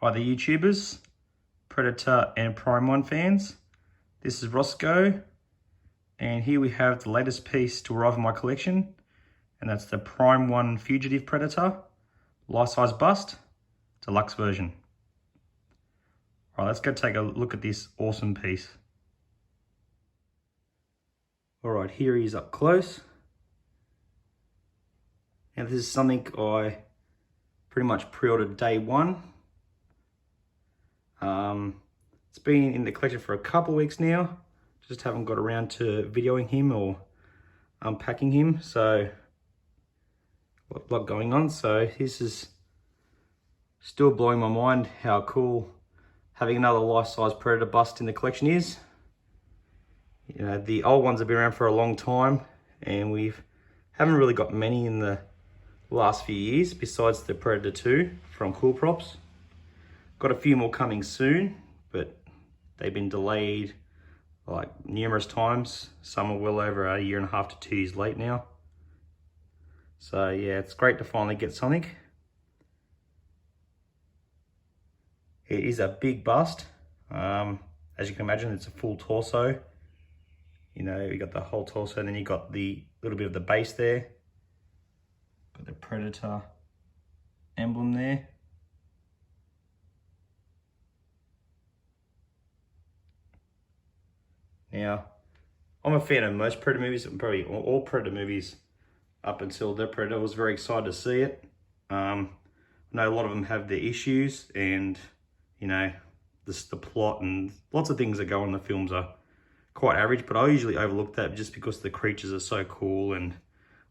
Hi the YouTubers, Predator and Prime 1 fans. This is Roscoe, and here we have the latest piece to arrive in my collection, and that's the Prime 1 Fugitive Predator, life-size bust, deluxe version. Alright, let's go take a look at this awesome piece. Alright, here he is up close. Now this is something I pretty much pre-ordered day one. It's been in the collection for a couple of weeks now. Just haven't got around to videoing him or unpacking him. So, a lot going on. So this is still blowing my mind how cool having another life-size Predator bust in the collection is. You know, the old ones have been around for a long time, and haven't really got many in the last few years besides the Predator 2 from Cool Props. Got a few more coming soon, but they've been delayed like numerous times. Some are well over a year and a half to 2 years late now. So yeah, it's great to finally get something. It is a big bust. As you can imagine, it's a full torso. You know, you got the whole torso, and then you got the little bit of the base there. Got the Predator emblem there. Now, I'm a fan of most Predator movies, probably all Predator movies up until the Predator. I was very excited to see it. I know a lot of them have their issues, and you know, the plot and lots of things that go on in the films are quite average, but I usually overlook that just because the creatures are so cool and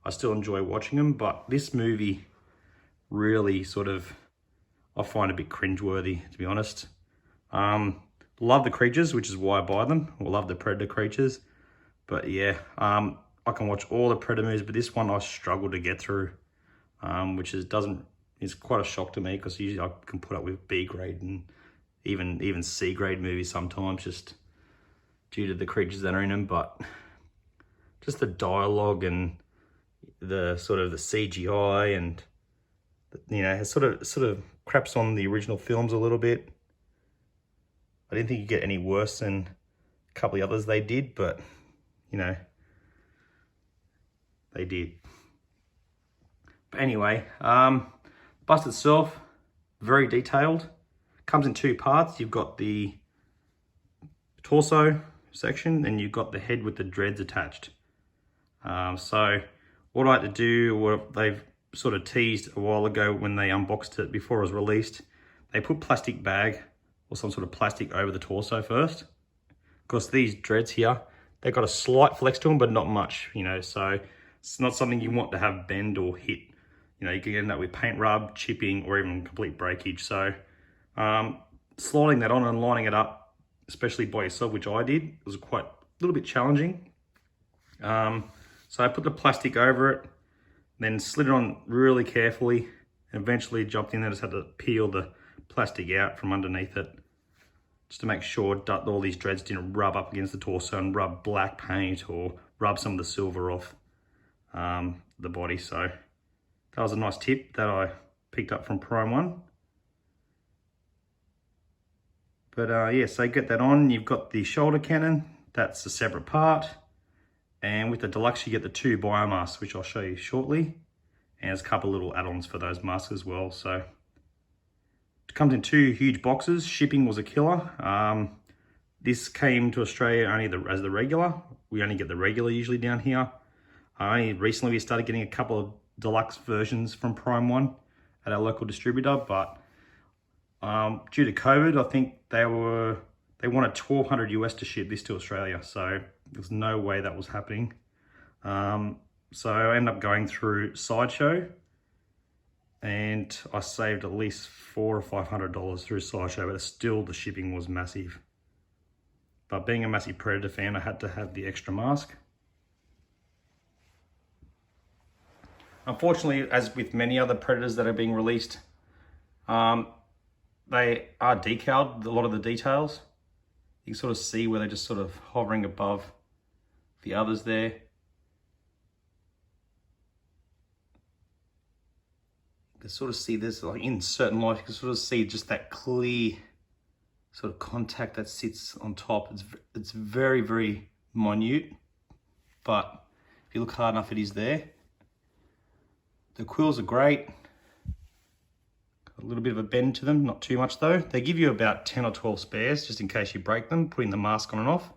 I still enjoy watching them. But this movie really I find a bit cringeworthy, to be honest. Love the creatures, which is why I buy them. I love the Predator creatures. But yeah, I can watch all the Predator movies, but this one I struggle to get through, which is quite a shock to me, because usually I can put up with B grade and even C grade movies sometimes, just due to the creatures that are in them. But just the dialogue and the the CGI, and you know, it sort of craps on the original films a little bit. I didn't think you'd get any worse than a couple of others they did, but you know, they did. But anyway, bust itself, very detailed. Comes in two parts. You've got the torso section, and you've got the head with the dreads attached. So what I like to do, what they've sort of teased a while ago when they unboxed it before it was released, they put plastic bag or some sort of plastic over the torso first, because these dreads here, they've got a slight flex to them, but not much, you know, so it's not something you want to have bend or hit. You know, you can end up with paint rub, chipping, or even complete breakage. So sliding that on and lining it up, especially by yourself, which I did, was quite a little bit challenging. So I put the plastic over it, then slid it on really carefully, and eventually jumped in there. Just had to peel the plastic out from underneath it, just to make sure that all these dreads didn't rub up against the torso and rub black paint or rub some of the silver off the body. So that was a nice tip that I picked up from Prime 1. But yeah, so get that on. You've got the shoulder cannon, that's a separate part. And with the Deluxe, you get the 2 biomasks, which I'll show you shortly. And there's a couple little add-ons for those masks as well. So it comes in 2 huge boxes. Shipping was a killer. This came to Australia only as the regular. We only get the regular usually down here. Only recently we started getting a couple of Deluxe versions from Prime 1 at our local distributor, but due to COVID, I think they wanted $1,200 US to ship this to Australia, so there's no way that was happening. So I ended up going through Sideshow, and I saved at least $400 or $500 through Sideshow, but still the shipping was massive. But being a massive Predator fan, I had to have the extra mask. Unfortunately, as with many other Predators that are being released, they are decaled, a lot of the details. You can sort of see where they're just sort of hovering above the others there. can sort of see this, like in certain light, you can sort of see just that clear sort of contact that sits on top. It's very, very minute, but if you look hard enough, it is there. The quills are great. Got a little bit of a bend to them, not too much though. They give you about 10 or 12 spares just in case you break them, putting the mask on and off.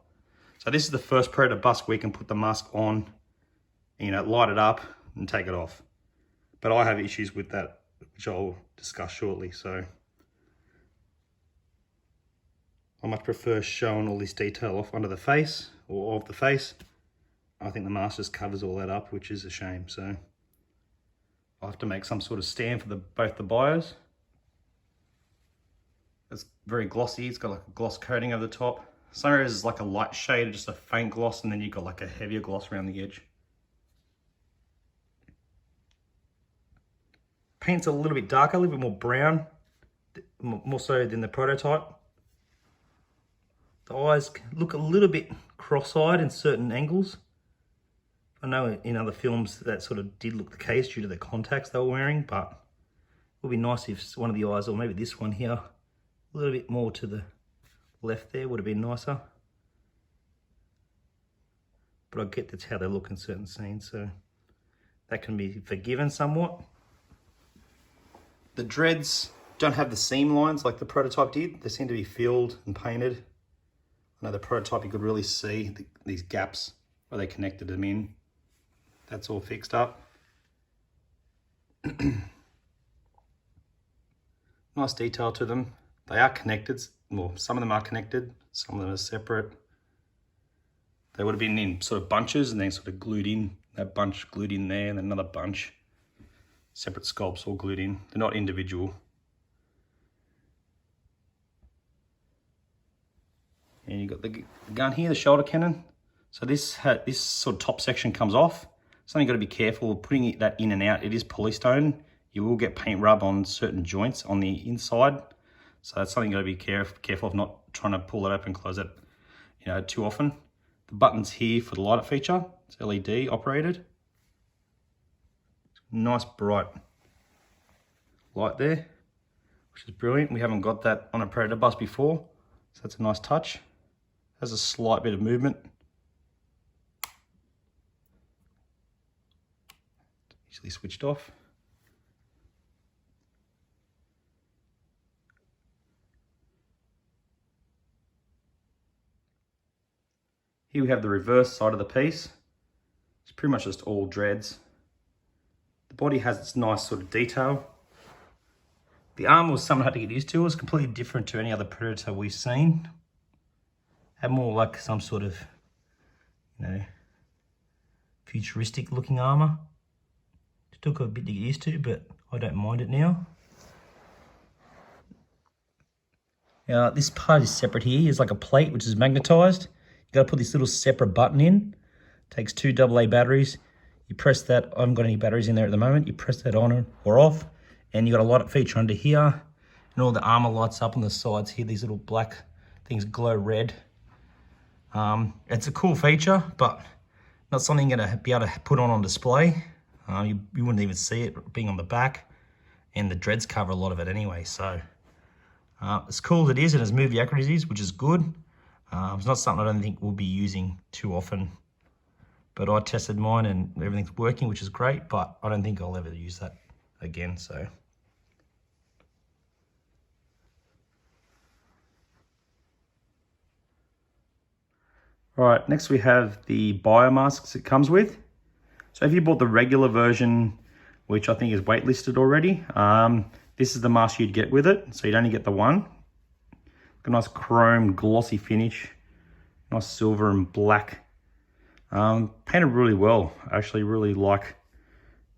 So this is the first Predator bus where you can put the mask on, you know, light it up and take it off. But I have issues with that, which I'll discuss shortly. So I much prefer showing all this detail off under the face or of the face. I think the mask just covers all that up, which is a shame. So I'll have to make some sort of stand for both the bios. It's very glossy. It's got like a gloss coating over the top. Some areas is like a light shade, just a faint gloss, and then you've got like a heavier gloss around the edge. Paint's a little bit darker, a little bit more brown, more so than the prototype. The eyes look a little bit cross-eyed in certain angles. I know in other films that sort of did look the case due to the contacts they were wearing, but it would be nice if one of the eyes, or maybe this one here, a little bit more to the left there would have been nicer. But I get that's how they look in certain scenes, so that can be forgiven somewhat. The dreads don't have the seam lines like the prototype did. They seem to be filled and painted. I know the prototype you could really see these gaps where they connected them in. That's all fixed up. Nice detail to them. They are connected. Well, some of them are connected, some of them are separate. They would have been in sort of bunches and then sort of glued in. That bunch glued in there, and then another bunch. Separate sculpts all glued in. They're not individual. And you've got the gun here, the shoulder cannon. So this sort of top section comes off. Something you've got to be careful of putting that in and out. It is polystone. You will get paint rub on certain joints on the inside. So that's something you've got to be careful of, not trying to pull it up and close it, you know, too often. The button's here for the light feature. It's LED operated. Nice bright light there, which is brilliant. We haven't got that on a Predator bus before, so that's a nice touch. Has a slight bit of movement. Easily switched off. Here we have the reverse side of the piece. It's pretty much just all dreads. The body has its nice sort of detail. The arm was something I had to get used to. It was completely different to any other Predator we've seen. Had more like some sort of, you know, futuristic looking armor. It took a bit to get used to, but I don't mind it now. Now this part is separate here. It's like a plate which is magnetized. You got to put this little separate button in. It takes 2 AA batteries. You press that. I haven't got any batteries in there at the moment. You press that on or off, and you got a light feature under here, and all the armor lights up on the sides here. These little black things glow red. It's a cool feature, but not something you're gonna be able to put on display. You wouldn't even see it being on the back, and the dreads cover a lot of it anyway. So as cool as it is, and as movie accurate as it is, which is good. It's not something I don't think we'll be using too often, but I tested mine and everything's working, which is great, but I don't think I'll ever use that again, so. All right, next we have the biomasks it comes with. So if you bought the regular version, which I think is waitlisted already, this is the mask you'd get with it, so you'd only get the one. Got a nice chrome glossy finish, nice silver and black. Painted really well. I actually really like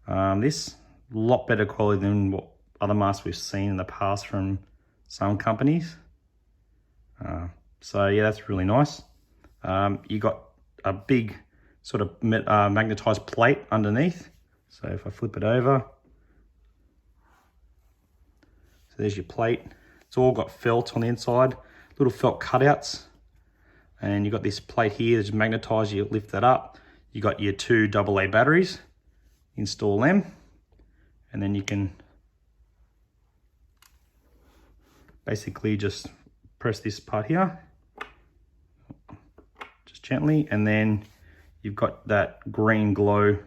this. A lot better quality than what other masks we've seen in the past from some companies. So yeah, that's really nice. You got a big sort of magnetized plate underneath. So if I flip it over, so there's your plate. It's all got felt on the inside, little felt cutouts. And you've got this plate here that's magnetized. You lift that up. You got your 2 AA batteries. Install them, and then you can basically just press this part here, just gently, and then you've got that green glow,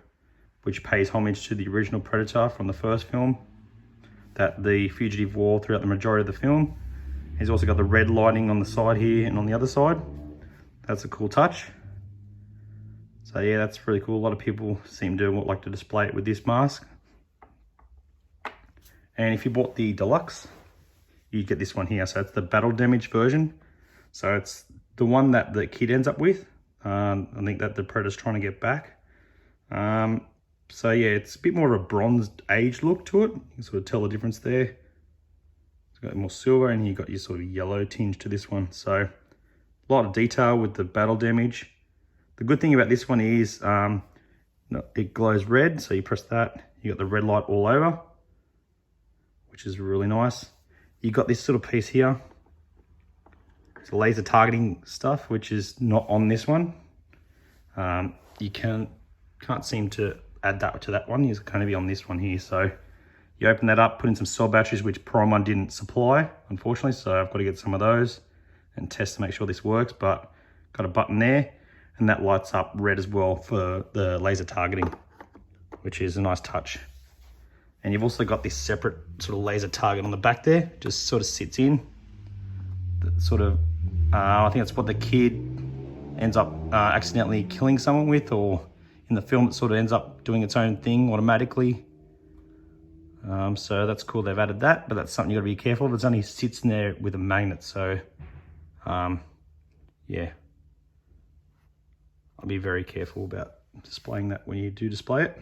which pays homage to the original Predator from the first film that the Fugitive wore throughout the majority of the film. He's also got the red lighting on the side here and on the other side. That's a cool touch. So yeah, that's really cool. A lot of people seem to like to display it with this mask. And if you bought the Deluxe, you get this one here. So it's the battle damage version. So it's the one that the kid ends up with. I think that the Predator's trying to get back. So yeah, it's a bit more of a bronzed age look to it. You can sort of tell the difference there. It's got more silver, and you've got your sort of yellow tinge to this one. So a lot of detail with the battle damage. The good thing about this one is it glows red. So you press that, you got the red light all over, which is really nice. You got this little piece here. It's laser targeting stuff, which is not on this one. You can't seem to add that to that one. It's going to be on this one here. So you open that up, put in some cell batteries, which Prime 1 didn't supply, unfortunately. So I've got to get some of those and test to make sure this works. But got a button there, and that lights up red as well for the laser targeting, which is a nice touch. And you've also got this separate sort of laser target on the back there, just sort of sits in. That sort of, I think that's what the kid ends up accidentally killing someone with, or in the film it sort of ends up doing its own thing automatically. So that's cool, they've added that, but that's something you gotta be careful of. It only sits in there with a magnet, so yeah. I'll be very careful about displaying that when you do display it.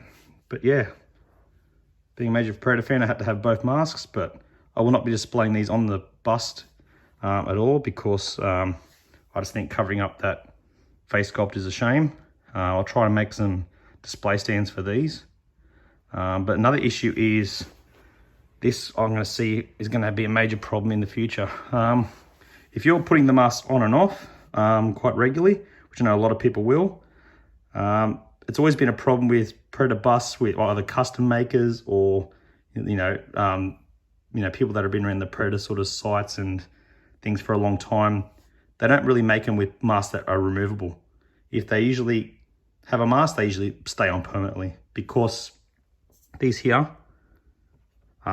But yeah, being a major Predator fan, I had to have both masks, but I will not be displaying these on the bust at all, because I just think covering up that face sculpt is a shame. I'll try to make some display stands for these. But another issue is this, I'm going to see, is going to be a major problem in the future. If you're putting the mask on and off quite regularly, which I know a lot of people will, it's always been a problem with Predator busts with either custom makers or people that have been around the Predator sort of sites and things for a long time. They don't really make them with masks that are removable. If they usually have a mask, they usually stay on permanently, because these here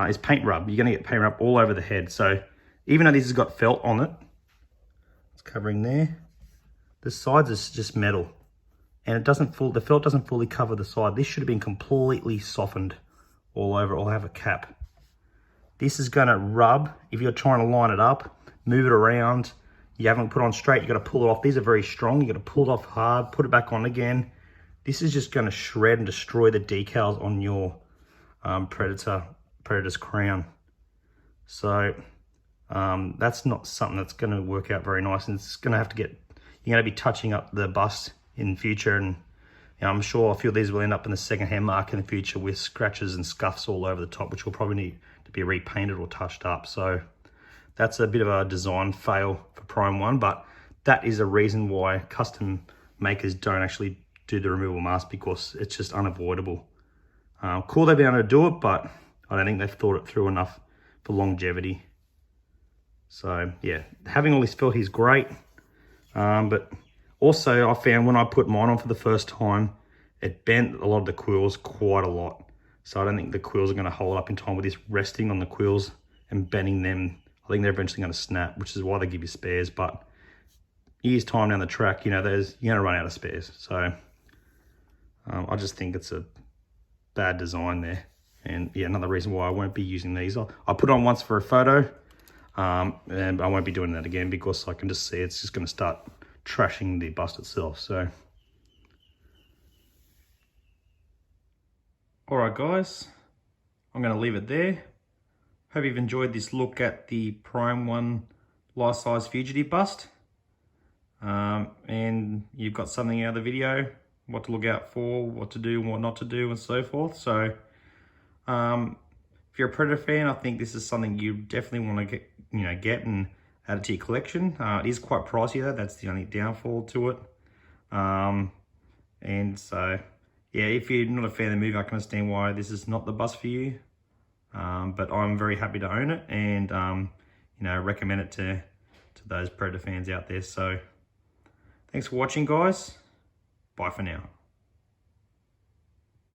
is paint rub. You're gonna get paint rub all over the head. So even though this has got felt on it, it's covering there, the sides is just metal, and it doesn't the felt doesn't fully cover the side. This should have been completely softened all over. I'll have a cap. This is gonna rub if you're trying to line it up, move it around. You haven't put on straight, you gotta pull it off. These are very strong, you gotta pull it off hard, put it back on again. This is just gonna shred and destroy the decals on your Predator's crown. So that's not something that's gonna work out very nice, and it's gonna have to you're gonna be touching up the bust in future, and I'm sure a few of these will end up in the second-hand market in the future with scratches and scuffs all over the top, which will probably need to be repainted or touched up. So that's a bit of a design fail for Prime 1, but that is a reason why custom makers don't actually do the removable mask, because it's just unavoidable. Cool they've been able to do it, but I don't think they've thought it through enough for longevity. So yeah, having all this felt is great, but also I found when I put mine on for the first time, it bent a lot of the quills quite a lot. So I don't think the quills are going to hold up in time with this resting on the quills and bending them. I think they're eventually going to snap, which is why they give you spares. But years time down the track, you're going to run out of spares. So I just think it's a bad design there. And yeah, another reason why I won't be using these. I'll put it on once for a photo, and I won't be doing that again, because I can just see it's just going to start trashing the bust itself. So all right guys, I'm going to leave it there. Hope you've enjoyed this look at the Prime 1 life-size Fugitive bust. And you've got something out of the video, what to look out for, what to do, what not to do, and so forth. So if you're a Predator fan, I think this is something you definitely want to get and add it to your collection. It is quite pricey though, that's the only downfall to it. And so yeah, if you're not a fan of the movie, I can understand why this is not the bust for you. But I'm very happy to own it, and you know, recommend it to those Predator fans out there. So thanks for watching, guys. Bye for now.